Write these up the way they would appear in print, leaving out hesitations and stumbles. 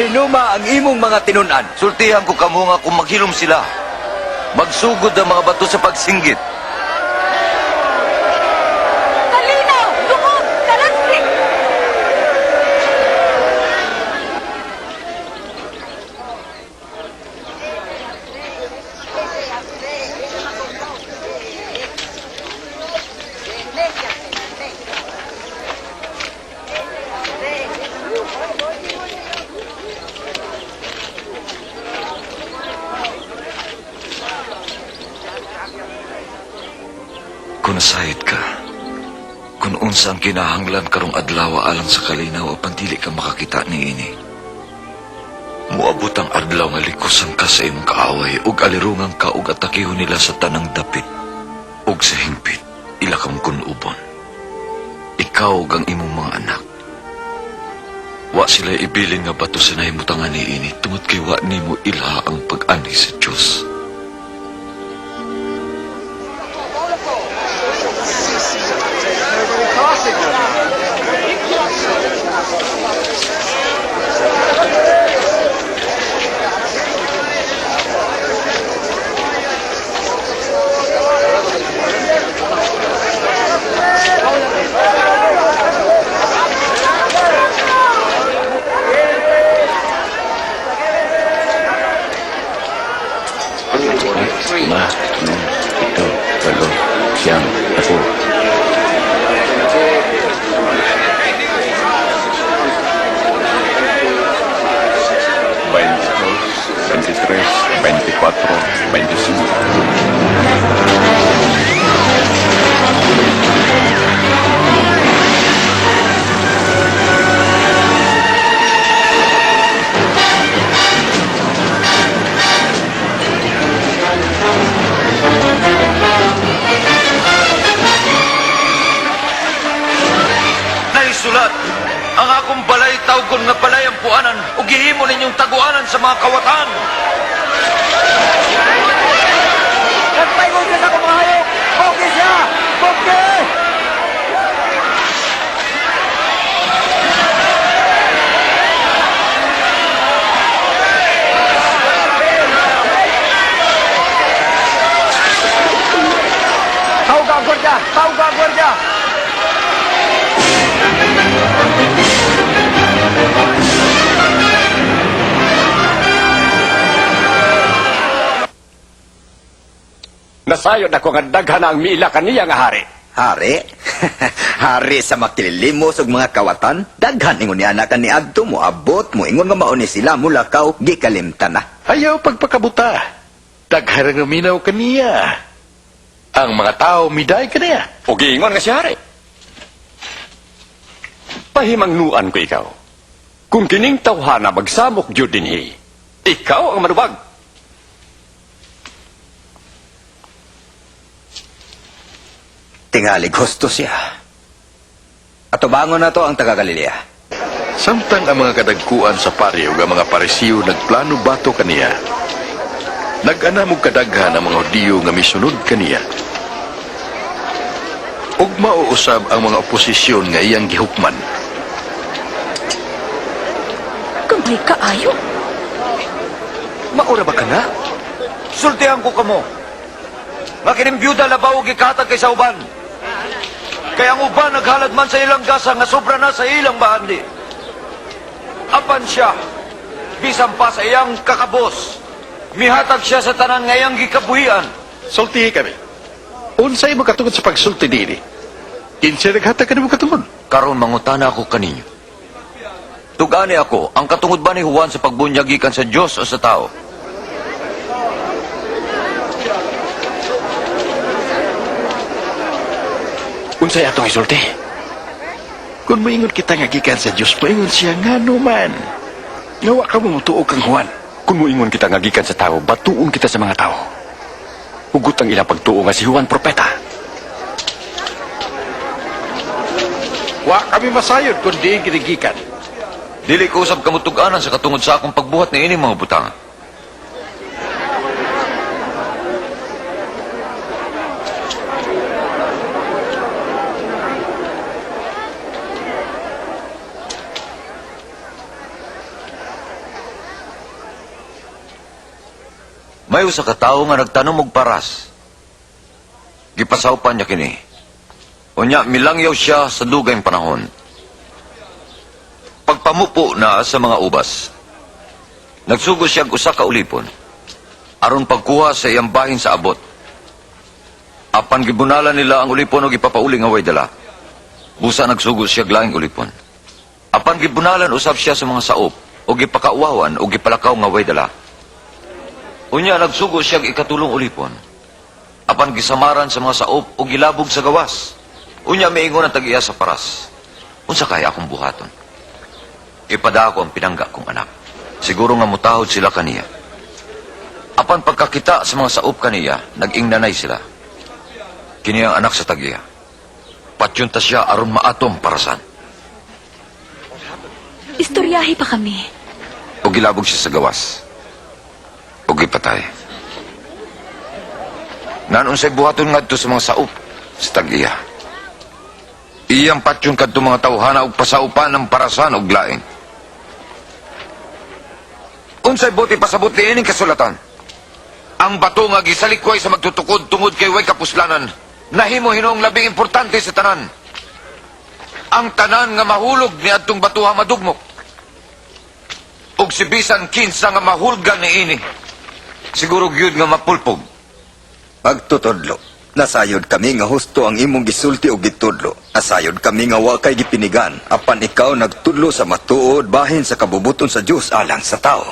hinuma ang imong mga tinunan. Sultihan ko kamo nga kung maghilom sila. Magsugod ang mga bato sa pagsinggit. Kalinaw! Dukot! Talastik! Kung nasayad ka, kung unsa ang kinahanglan karong adlaw alang sa kalinaw apan dili ka makakita ni ini. Muabot ang adlaw nga likusan ka sa imong kaaway ug alirungan ka ug atakihon nila sa tanang dapit ug sa hingpit ila kang kunubon. Ikaw ug ang imong mga anak. Wa sila ibilin nga bato sa nahimutangan ni ini tungod kay wa nimo ilha ang pag-ani sa Dios. Lima, enam, tujuh, walo, siyam, sepuluh. 23, 24, Naisulat, ang akong balay tawgon nga balay ang puanan ug gihimo ninyong taguanan sa mga kawatan. Nagpaingon ka sa kumahayok! Bukis siya! Bukis! Tawag ang gwardiya! Tawag ang gwardiya! Nasayod ako nga daghan ang mila kaniya nga hari. Hari? Hari sa makililimos ug mga kawatan? Daghan ingon ni anak ni Adto mo abot mo ingon nga mauni sila mulakaw gikalimtan na. Ayaw pagpakabuta. Daghan nga minaw kaniya. Ang mga tao miday kaniya. O giingon nga si hari. Pahimangnuan ko ikaw. Kung kining tawhana magsamok jud dinhi, ikaw ang manubag. Tingalig husto siya. Atubangon na to ang taga-Galilea. Samtang ang mga kadagkuan sa pari ug ang mga parisiyo nagplano bato kaniya. Nag-anamog kadaghan ang mga Hudiyo nga misunod kaniya. Ug mauusab ang mga oposisyon nga iyang gihukman. Kamay kaayo. Maura ba ka na? Sultihan ko kamo. Makining byuda labaw og ikatag kay sa uban. Kaya ang uban naghalad man sa ilang gasa nga sobra na sa ilang bahandi. Apan siya, bisan pa sa iyang kakabos, mihatag siya sa tanan nga iyang gikabuhian. Sultihi kami. Unsay makatungod sa pagsulti diri? Kinsa naghatag ka mo katungod? Karon mangutana ako kaninyo. Tugani ako, ang katungod ba ni Juan sa pagbunyag gikan sa Dios o sa tao? Unsay atong isulti? Kung moingon kita nga gikan sa Dios, moingon siya nga man. Nawa ka mo mutuog kang Juan. Kung moingon kita nga gikan sa tao, batuon kita sa mga tao. Hugot ang ilang pagtuo nga si Juan propeta. Wa kami masayod kung di ginigikan. Dili ko usab kamutuganan sa katungod sa akong pagbuhat ni ini mga butang. May usa ka tawo nga nagtanom og paras. Gipasawpan niya kini. Unya milangyaw siya sa dugayng panahon. Pagpamupo na sa mga ubas, nagsugod siya og usa ka ulipon. Aron pagkuha sa iyang bahin sa abot. Apan gibunalan nila ang ulipon o gipapauli nga way dala. Busa nagsugod siya laing ulipon. Apan gibunalan usab siya sa mga saop o gipakauwawan o gipalakaw nga way dala. Unya nagsugod siya ikatulong ulipon. Apan gisamaran sa mga saop o gilabog sa gawas. Unya miingon ang tag-iya sa paras. Unsa kaya akong buhaton? Ipadako ang pinangga kong anak. Siguro nga mutahod sila kaniya. Apan pagkakita sa mga saop kaniya, nag-ingnanay sila. Kini ang anak sa tag-iya. Patyunta siya aron maatom parasan. Istoryahi pa kami. O gilabog siya sa gawas. O gipatay. Nanunsay buhaton ngadto sa mga saop sa tag-iya. Iyang patyon kadto mga tawhana og pasaupan ng parasan og laing. Unsay buti pasabot ni ining kasulatan? Ang bato nga gisalikway sa magtutukod tungod kay way kapuslanan, nahimo hinong labing importante sa tanan. Ang tanan nga mahulog ni adtong batuha madugmok. Ug si bisan kinsa nga mahulgan ni ini, siguro gyud nga mapulpog. Pagtutudlo, nasayod kami nga husto ang imong gisulti o gitudlo. Nasayod kami nga wakay gipinigan, apan ikaw nagtudlo sa matuod bahin sa kabubuton sa Dios alang sa tao.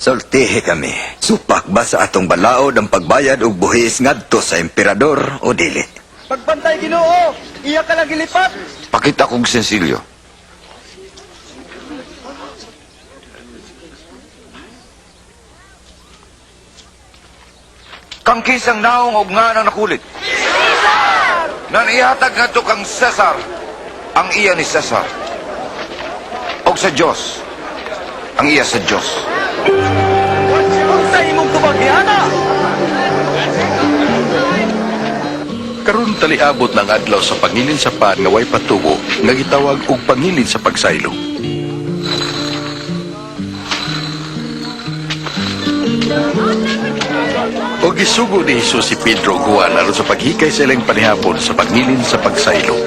Sultihi kami. Supak ba sa atong balaod ang pagbayad og buhis ngadto sa emperador o dili? Pagbantay Ginoo, iya ka lang gilipat. Pakita kong sensilyo. Kang kisang naong og nga nang nakulit. Nan ihatag nga to kang Cesar, ang iya ni Cesar. Og sa Diyos, ang iya sa Diyos. Sa imong kubagyana. Karon taliabot ng adlaw sa pangilin sa pan nga way patubo nga gitawag og pangilin sa pagsaylo. O gisugo ni Jesus si Pedro ug Juan aron sa paghikay sa ilang panihapon sa pangilin sa pagsaylo.